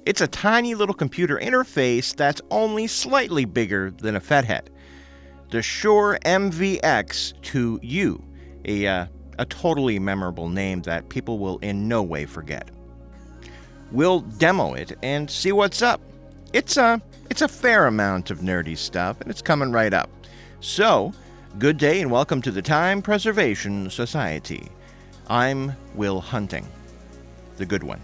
It's a tiny little computer interface that's only slightly bigger than a FetHead. The Shure MVX2U, a totally memorable name that people will in no way forget. We'll demo it and see what's up. It's a fair amount of nerdy stuff, and it's coming right up. So, good day and welcome to the Time Preservation Society. I'm Will Hunting, the good one.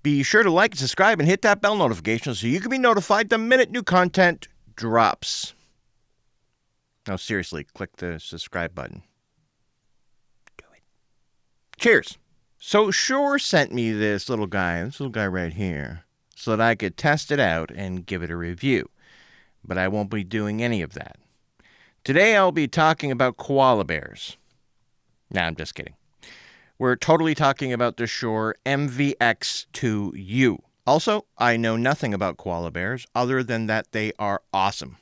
Be sure to like, subscribe, and hit that bell notification so you can be notified the minute new content drops. No, seriously, click the subscribe button. Do it. Cheers. So Shure sent me this little guy right here, so that I could test it out and give it a review. But I won't be doing any of that. Today I'll be talking about koala bears. Nah, I'm just kidding. We're totally talking about the Shure MVX2U. Also, I know nothing about koala bears other than that they are awesome.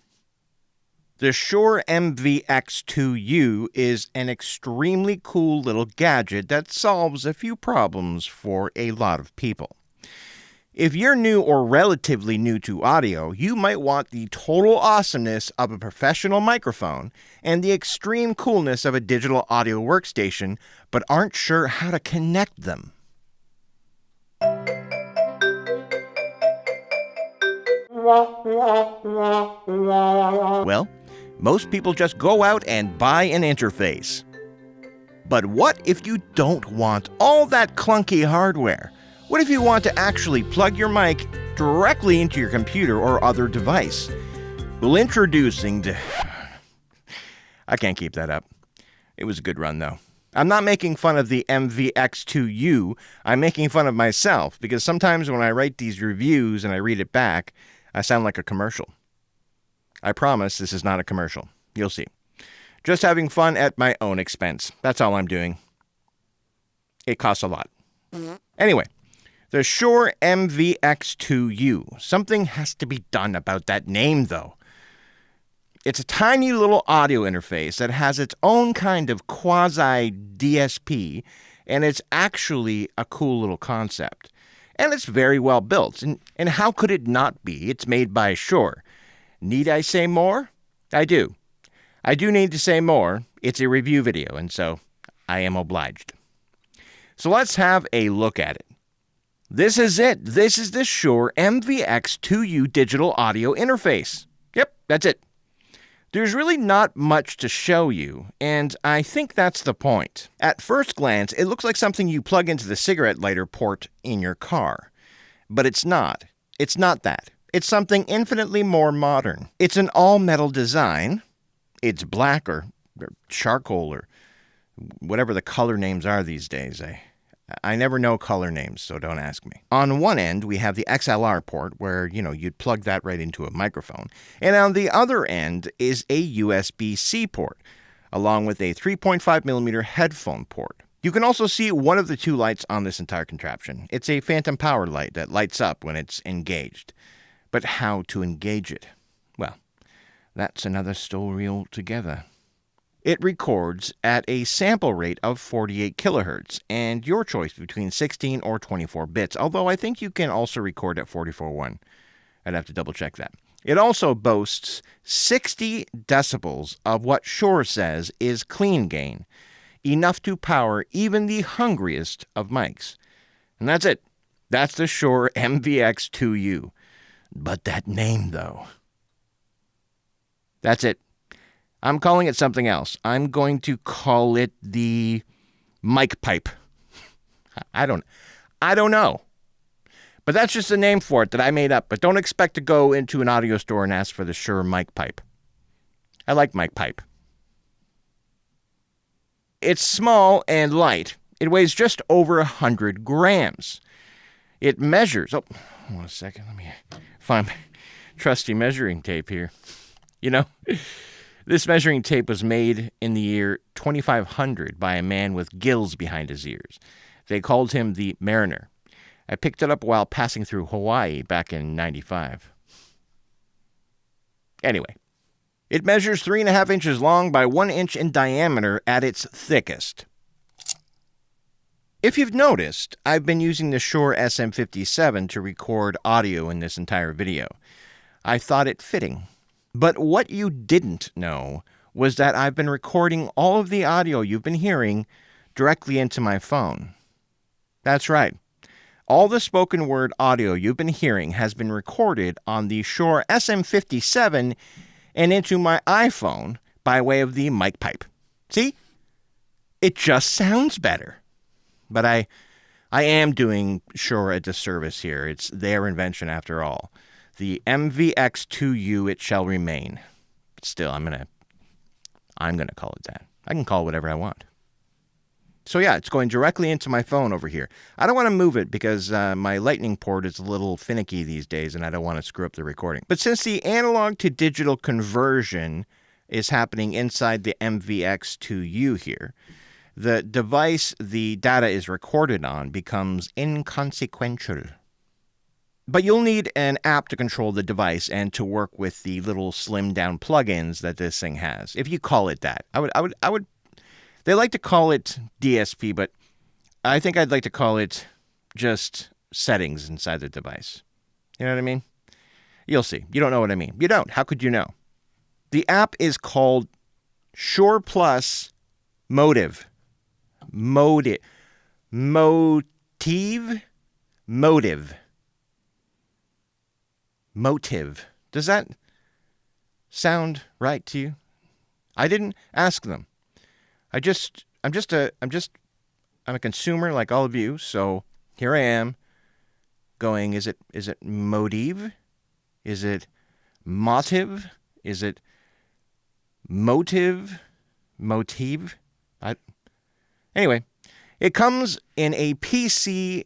The Shure MVX2U is an extremely cool little gadget that solves a few problems for a lot of people. If you're new or relatively new to audio, you might want the total awesomeness of a professional microphone and the extreme coolness of a digital audio workstation, but aren't sure how to connect them. Well, most people just go out and buy an interface. But what if you don't want all that clunky hardware? What if you want to actually plug your mic directly into your computer or other device? Well, introducing the... I can't keep that up. It was a good run, though. I'm not making fun of the MVX2U. I'm making fun of myself, because sometimes when I write these reviews and I read it back, I sound like a commercial. I promise this is not a commercial. You'll see. Just having fun at my own expense. That's all I'm doing. It costs a lot. Anyway. The Shure MVX2U. Something has to be done about that name, though. It's a tiny little audio interface that has its own kind of quasi-DSP, and it's actually a cool little concept. And it's very well built, and how could it not be? It's made by Shure. Need I say more? I do. I do need to say more. It's a review video, and so I am obliged. So let's have a look at it. This is it. This is the Shure MVX2U digital audio interface. Yep, that's it. There's really not much to show you, and I think that's the point. At first glance, it looks like something you plug into the cigarette lighter port in your car. But it's not. It's not that. It's something infinitely more modern. It's an all-metal design. It's black or charcoal or whatever the color names are these days. I never know color names, so don't ask me. On one end, we have the XLR port, where, you'd plug that right into a microphone. And on the other end is a USB-C port, along with a 3.5mm headphone port. You can also see one of the two lights on this entire contraption. It's a phantom power light that lights up when it's engaged. But how to engage it? Well, that's another story altogether. It records at a sample rate of 48 kilohertz, and your choice between 16 or 24 bits, although I think you can also record at 44.1. I'd have to double check that. It also boasts 60 decibels of what Shure says is clean gain, enough to power even the hungriest of mics. And that's it. That's the Shure MVX2U. But that name, though. That's it. I'm calling it something else. I'm going to call it the mic pipe. I don't know. But that's just a name for it that I made up. But don't expect to go into an audio store and ask for the Shure mic pipe. I like mic pipe. It's small and light. It weighs just over 100 grams. It measures... Oh, hold on a second. Let me find my trusty measuring tape here. This measuring tape was made in the year 2500 by a man with gills behind his ears. They called him the Mariner. I picked it up while passing through Hawaii back in '95. Anyway, it measures 3.5 inches long by 1 inch in diameter at its thickest. If you've noticed, I've been using the Shure SM57 to record audio in this entire video. I thought it fitting. But what you didn't know was that I've been recording all of the audio you've been hearing directly into my phone. That's right. All the spoken word audio you've been hearing has been recorded on the Shure SM57 and into my iPhone by way of the mic pipe. See? It just sounds better. But I am doing Shure a disservice here. It's their invention after all. The MVX2U, it shall remain. But still, I'm gonna call it that. I can call it whatever I want. So yeah, it's going directly into my phone over here. I don't want to move it because my lightning port is a little finicky these days and I don't want to screw up the recording. But since the analog to digital conversion is happening inside the MVX2U here, the device the data is recorded on becomes inconsequential. But you'll need an app to control the device and to work with the little slimmed down plugins that this thing has, if you call it that. I would. They like to call it DSP, but I think I'd like to call it just settings inside the device. You know what I mean? You'll see. You don't know what I mean. You don't. How could you know? The app is called Shure Plus Motive. Motive. Does that sound right to you? I didn't ask them. I'm a consumer like all of you, so here I am going, is it motive? Is it motive? Is it motive? Anyway, it comes in a PC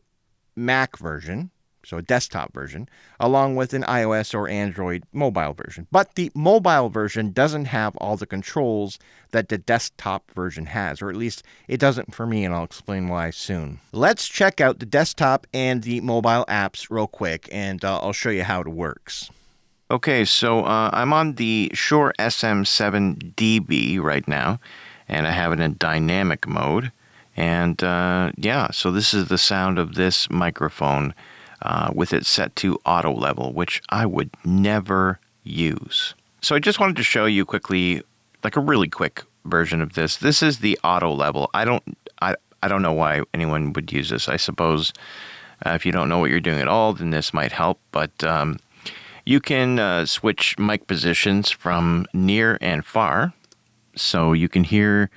Mac version, so a desktop version, along with an iOS or Android mobile version. But the mobile version doesn't have all the controls that the desktop version has, or at least it doesn't for me, and I'll explain why soon. Let's check out the desktop and the mobile apps real quick, and I'll show you how it works. Okay, so I'm on the Shure SM7DB right now, and I have it in dynamic mode. And yeah, so this is the sound of this microphone with it set to auto level, which I would never use. So I just wanted to show you quickly, like a really quick version of this. This is the auto level. I don't know why anyone would use this. I suppose if you don't know what you're doing at all, then this might help. But you can switch mic positions from near and far. So you can hear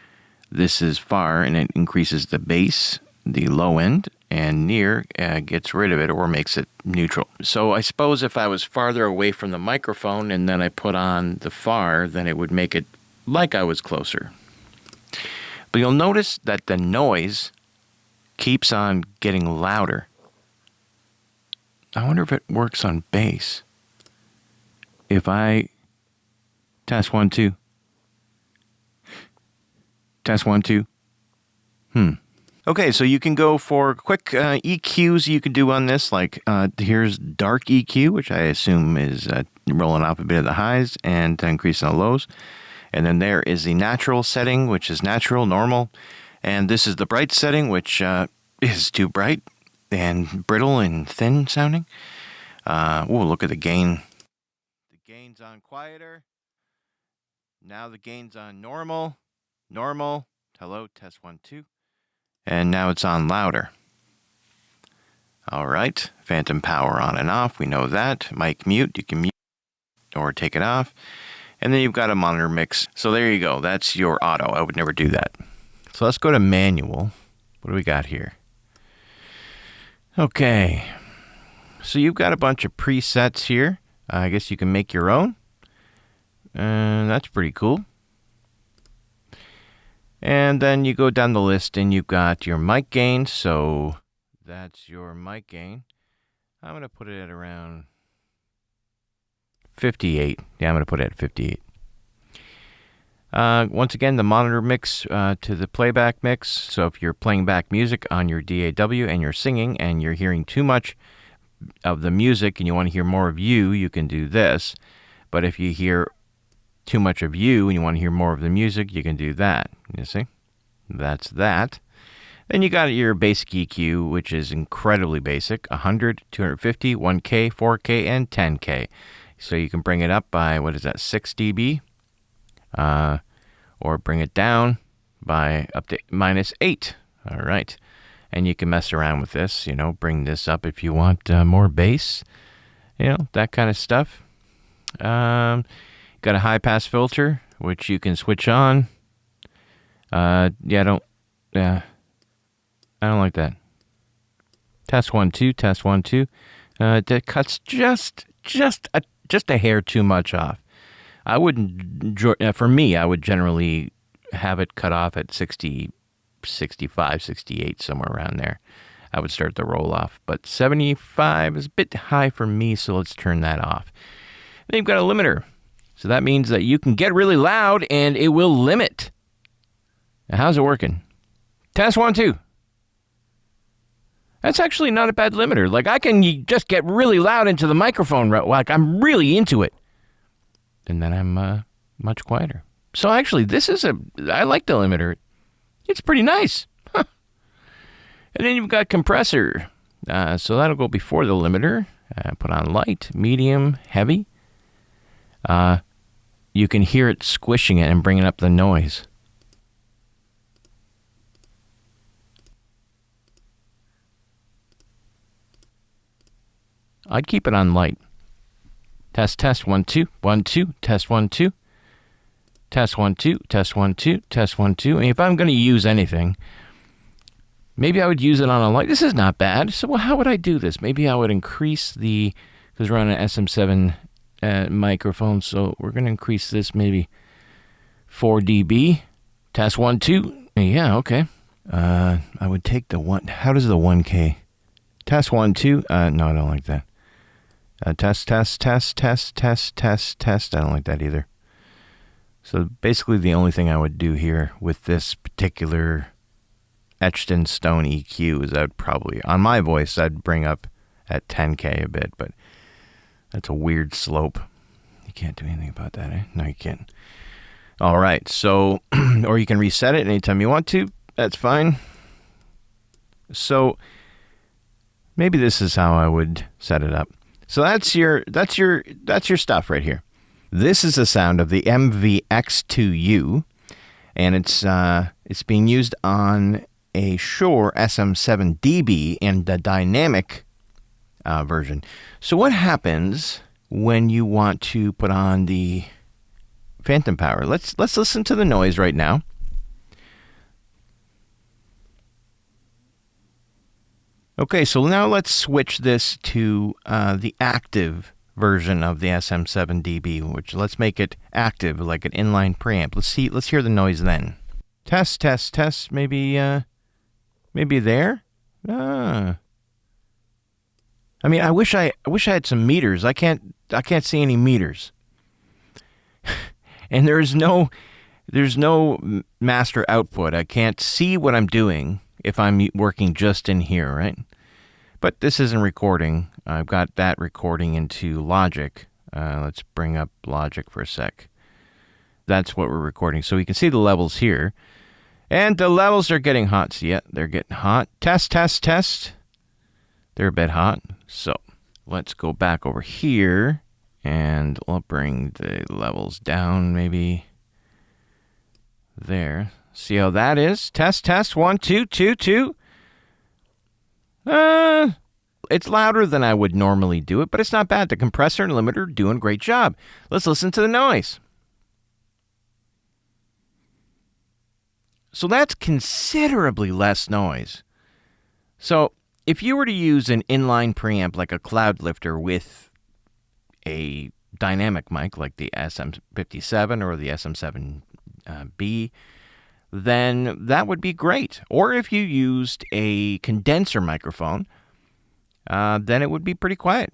this is far, and it increases the bass, the low end, and near gets rid of it or makes it neutral. So I suppose if I was farther away from the microphone and then I put on the far, then it would make it like I was closer. But you'll notice that the noise keeps on getting louder. I wonder if it works on bass. If I test 1, 2. Test 1, 2. Okay, so you can go for quick EQs you can do on this, like here's dark EQ, which I assume is rolling off a bit of the highs and increasing the lows. And then there is the natural setting, which is natural, normal. And this is the bright setting, which is too bright and brittle and thin sounding. Look at the gain. The gain's on quieter. Now the gain's on normal. Normal. Hello, test 1, 2. And now it's on louder. All right, phantom power on and off. We know that. Mic mute, you can mute or take it off. And then you've got a monitor mix. So there you go. That's your auto. I would never do that. So let's go to manual. What do we got here? Okay. So you've got a bunch of presets here. I guess you can make your own. And that's pretty cool. And then you go down the list and you've got your mic gain. So that's your mic gain. I'm going to put it at around 58. Yeah, I'm going to put it at 58. Once again, the monitor mix to the playback mix. So if you're playing back music on your DAW and you're singing and you're hearing too much of the music and you want to hear more of you can do this. But if you hear too much of you and you want to hear more of the music, you can do that. You see? That's that. Then you got your basic EQ, which is incredibly basic, 100, 250, 1K, 4K, and 10K. So you can bring it up by, 6 dB? Or bring it down by up to -8. All right. And you can mess around with this, bring this up if you want more bass, that kind of stuff. Got a high-pass filter, which you can switch on. I don't like that. Test 1 2, test 1 2. That cuts just a hair too much off. I wouldn't. For me, I would generally have it cut off at 60, 65, 68, somewhere around there. I would start the roll off, but 75 is a bit high for me, so let's turn that off. Then you've got a limiter, so that means that you can get really loud and it will limit. Now, how's it working? Test 1 2. That's actually not a bad limiter. Like, I can just get really loud into the microphone, like I'm really into it. And then I'm much quieter. So actually, I like the limiter. It's pretty nice. Huh. And then you've got compressor. So that'll go before the limiter. Put on light, medium, heavy. You can hear it squishing it and bringing up the noise. I'd keep it on light. Test 1 2, 1 2, test 1 2. Test 1 2, test 1 2, test 1 2. And if I'm going to use anything, maybe I would use it on a light. This is not bad. So how would I do this? Maybe I would increase because we're on an SM7 microphone, so we're going to increase this maybe 4 dB. Test 1 2. Yeah, okay. I would take the one. How does the 1K? Test 1 2. No, I don't like that. Test. I don't like that either. So basically the only thing I would do here with this particular etched in stone EQ is I'd probably, on my voice, I'd bring up at 10K a bit, but that's a weird slope. You can't do anything about that, eh? No, you can't. All right, so, or you can reset it anytime you want to. That's fine. So maybe this is how I would set it up. So that's your stuff right here. This is the sound of the MVX2U, and it's being used on a Shure SM7DB in the dynamic version. So what happens when you want to put on the phantom power? Let's listen to the noise right now. Okay, so now let's switch this to the active version of the SM7DB, which let's make it active, like an inline preamp. Let's hear the noise then. Test, maybe there? I mean, I wish I had some meters. I can't see any meters. And there's no master output. I can't see what I'm doing if I'm working just in here, right? But this isn't recording. I've got that recording into Logic. Let's bring up Logic for a sec. That's what we're recording. So we can see the levels here. And the levels are getting hot. So yeah, they're getting hot. Test. They're a bit hot. So let's go back over here. And we'll bring the levels down maybe there. See how that is? Test. 1 2 2 2. It's louder than I would normally do it, but it's not bad. The compressor and limiter are doing a great job. Let's listen to the noise. So that's considerably less noise. So if you were to use an inline preamp like a cloud lifter with a dynamic mic like the SM57 or the SM7B, then that would be great. Or if you used a condenser microphone, then it would be pretty quiet.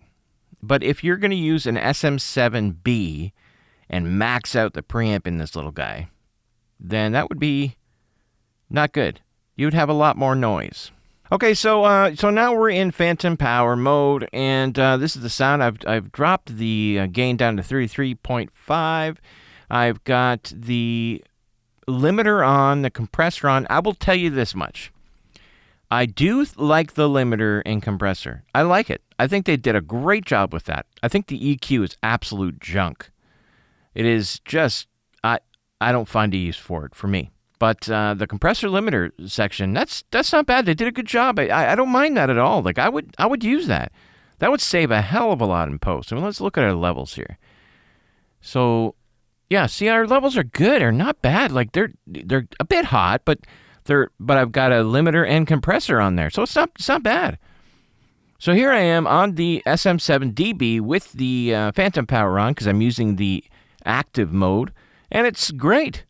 But if you're going to use an SM7B and max out the preamp in this little guy, then that would be not good. You'd have a lot more noise. Okay, so now we're in phantom power mode, and this is the sound. I've dropped the gain down to 33.5. I've got the limiter on, the compressor on. I will tell you this much. I do like the limiter and compressor. I like it. I think they did a great job with that. I think the EQ is absolute junk. It is just, I don't find a use for it, for me. But the compressor limiter section, that's not bad. They did a good job. I don't mind that at all. Like, I would use that. That would save a hell of a lot in post. I mean, let's look at our levels here. So, yeah, see, our levels are good. They're not bad. Like, they're a bit hot, but I've got a limiter and compressor on there, so it's not bad. So here I am on the SM7DB with the phantom power on because I'm using the active mode, and it's great.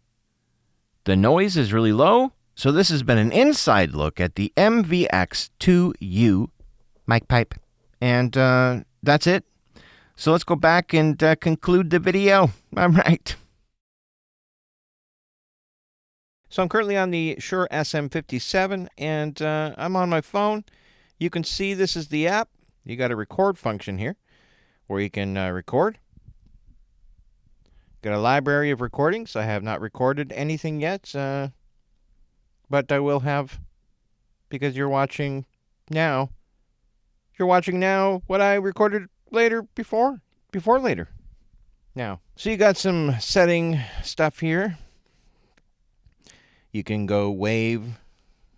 The noise is really low. So this has been an inside look at the MVX2U mic pipe, and that's it. So let's go back and conclude the video. All right. So I'm currently on the Shure SM57, and I'm on my phone. You can see this is the app. You got a record function here, where you can record. Got a library of recordings. I have not recorded anything yet, but I will have, because you're watching now. You're watching now what I recorded before later. Now, so you got some setting stuff here. You can go wave,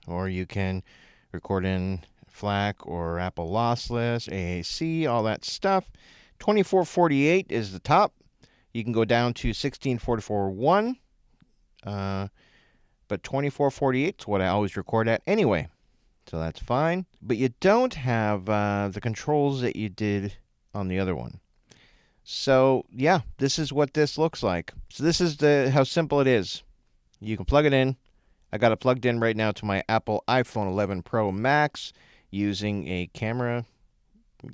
or you can record in FLAC or Apple lossless, AAC, all that stuff. 2448 is the top. You can go down to 1644.1, but 2448 is what I always record at anyway, so that's fine. But you don't have the controls that you did on the other one. So yeah, this is what this looks like. So this is how simple it is. You can plug it in. I got it plugged in right now to my Apple iPhone 11 Pro Max using a camera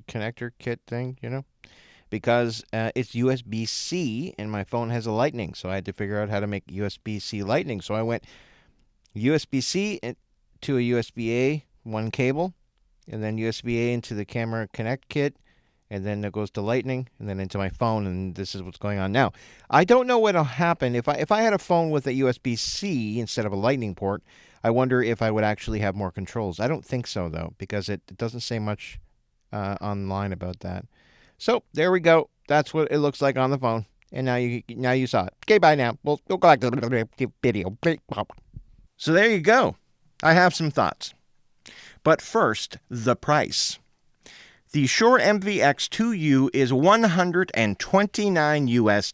connector kit thing, because it's USB-C and my phone has a Lightning, so I had to figure out how to make USB-C Lightning. So I went USB-C to a USB-A, one cable, and then USB-A into the camera connect kit, and then it goes to Lightning, and then into my phone, and this is what's going on now. I don't know what'll happen if I had a phone with a USB-C instead of a Lightning port. I wonder if I would actually have more controls. I don't think so, though, because it doesn't say much online about that. So there we go. That's what it looks like on the phone, and now you saw it. Okay, bye now. We'll go back to the video. So there you go. I have some thoughts, but first, the price. The Shure MVX2U is $129 US.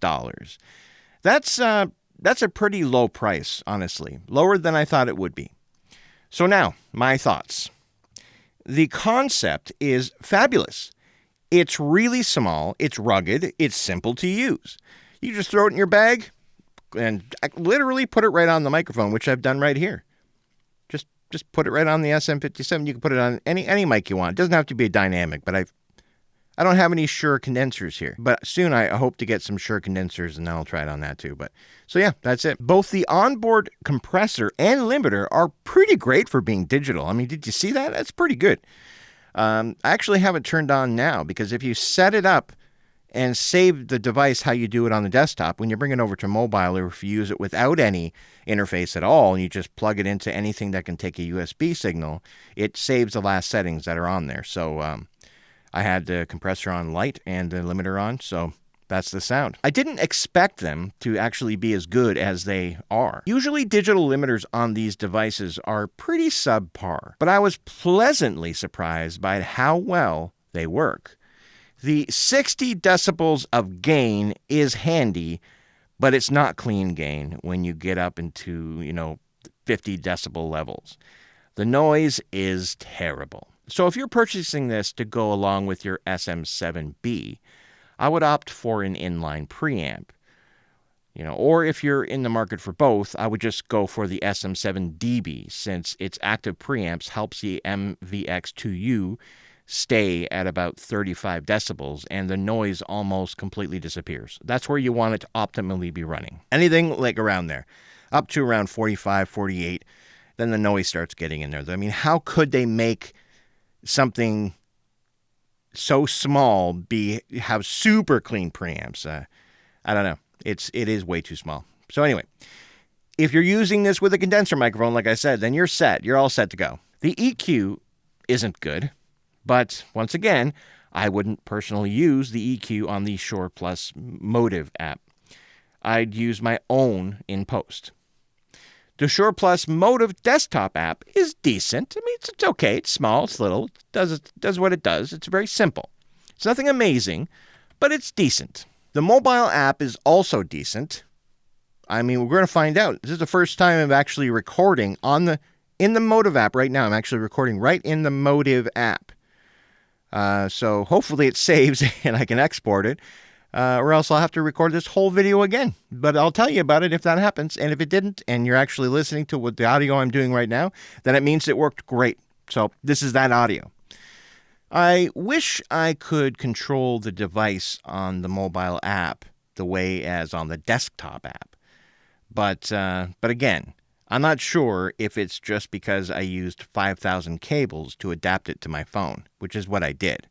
That's a pretty low price, honestly. Lower than I thought it would be. So now, my thoughts. The concept is fabulous. It's really small, it's rugged, it's simple to use. You just throw it in your bag and literally put it right on the microphone, which I've done right here. Just put it right on the SM57. You can put it on any mic you want. It doesn't have to be a dynamic, but I don't have any Shure condensers here. But soon I hope to get some Shure condensers, and then I'll try it on that too. But so yeah, that's it. Both the onboard compressor and limiter are pretty great for being digital. I mean, did you see that? That's pretty good. I actually have it turned on now, because if you set it up and save the device how you do it on the desktop, when you bring it over to mobile, or if you use it without any interface at all, and you just plug it into anything that can take a USB signal, it saves the last settings that are on there. So I had the compressor on light and the limiter on, so that's the sound. I didn't expect them to actually be as good as they are. Usually digital limiters on these devices are pretty subpar, but I was pleasantly surprised by how well they work. The 60 decibels of gain is handy, but it's not clean gain when you get up into, 50 decibel levels. The noise is terrible. So if you're purchasing this to go along with your SM7B, I would opt for an inline preamp. Or if you're in the market for both, I would just go for the SM7DB, since its active preamps helps the MVX2U stay at about 35 decibels, and the noise almost completely disappears. That's where you want it to optimally be running. Anything like around there, up to around 45, 48, then the noise starts getting in there. I mean, how could they make something so small have super clean preamps? I don't know. It is way too small. So anyway, if you're using this with a condenser microphone, like I said, then you're set. You're all set to go. The EQ isn't good, but once again, I wouldn't personally use the EQ on the Shure Plus Motive app. I'd use my own in post. The Shure Plus Motive desktop app is decent. I mean, it's okay. It's small. It's little. It does what it does. It's very simple. It's nothing amazing, but it's decent. The mobile app is also decent. I mean, we're going to find out. This is the first time I'm actually recording in the Motive app right now. I'm actually recording right in the Motive app. So hopefully it saves and I can export it. Or else I'll have to record this whole video again. But I'll tell you about it if that happens. And if it didn't, and you're actually listening to the audio I'm doing right now, then it means it worked great. So this is that audio. I wish I could control the device on the mobile app the way as on the desktop app. But again, I'm not sure if it's just because I used 5,000 cables to adapt it to my phone, which is what I did.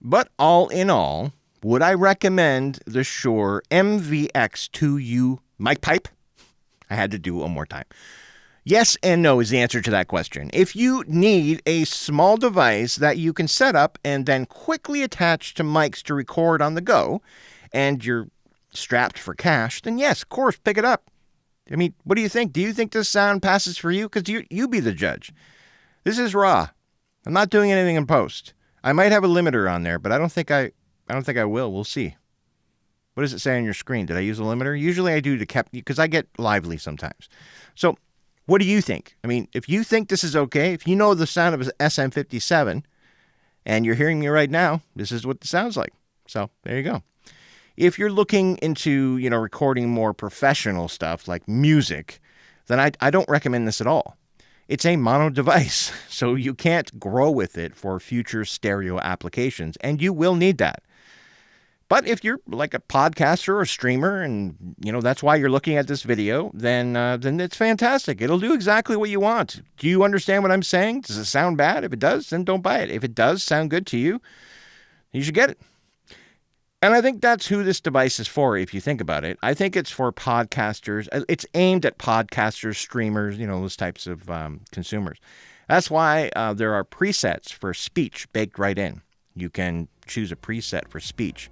But all in all, would I recommend the Shure MVX2U mic pipe? I had to do it one more time. Yes and no is the answer to that question. If you need a small device that you can set up and then quickly attach to mics to record on the go, and you're strapped for cash, then yes, of course, pick it up. I mean, what do you think? Do you think this sound passes for you? Because you be the judge. This is raw. I'm not doing anything in post. I might have a limiter on there, but I don't think I will. We'll see. What does it say on your screen? Did I use a limiter? Usually I do because I get lively sometimes. So what do you think? I mean, if you think this is okay, if you know the sound of an SM57 and you're hearing me right now, this is what it sounds like. So there you go. If you're looking into, recording more professional stuff like music, then I don't recommend this at all. It's a mono device, so you can't grow with it for future stereo applications, and you will need that. But if you're like a podcaster or a streamer, and that's why you're looking at this video, then it's fantastic. It'll do exactly what you want. Do you understand what I'm saying? Does it sound bad? If it does, then don't buy it. If it does sound good to you, you should get it. And I think that's who this device is for, if you think about it. I think it's for podcasters. It's aimed at podcasters, streamers, those types of consumers. That's why there are presets for speech baked right in. You can choose a preset for speech.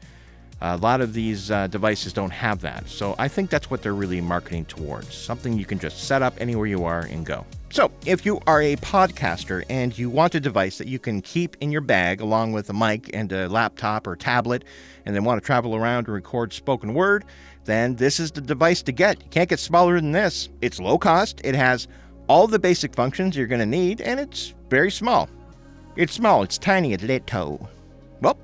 A lot of these devices don't have that. So I think that's what they're really marketing towards. Something you can just set up anywhere you are and go. So if you are a podcaster and you want a device that you can keep in your bag along with a mic and a laptop or tablet, and then want to travel around and record spoken word, then this is the device to get. You can't get smaller than this. It's low cost. It has all the basic functions you're going to need, and it's very small. It's small. It's tiny. It's little. Well,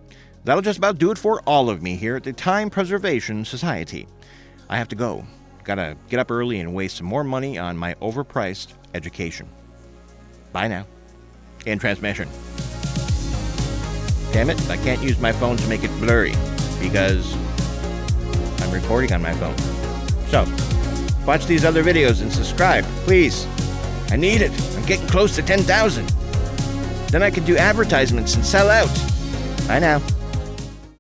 that'll just about do it for all of me here at the Time Preservation Society. I have to go. Gotta get up early and waste some more money on my overpriced education. Bye now. End transmission. Damn it, I can't use my phone to make it blurry because I'm recording on my phone. So, watch these other videos and subscribe, please. I need it. I'm getting close to 10,000. Then I can do advertisements and sell out. Bye now.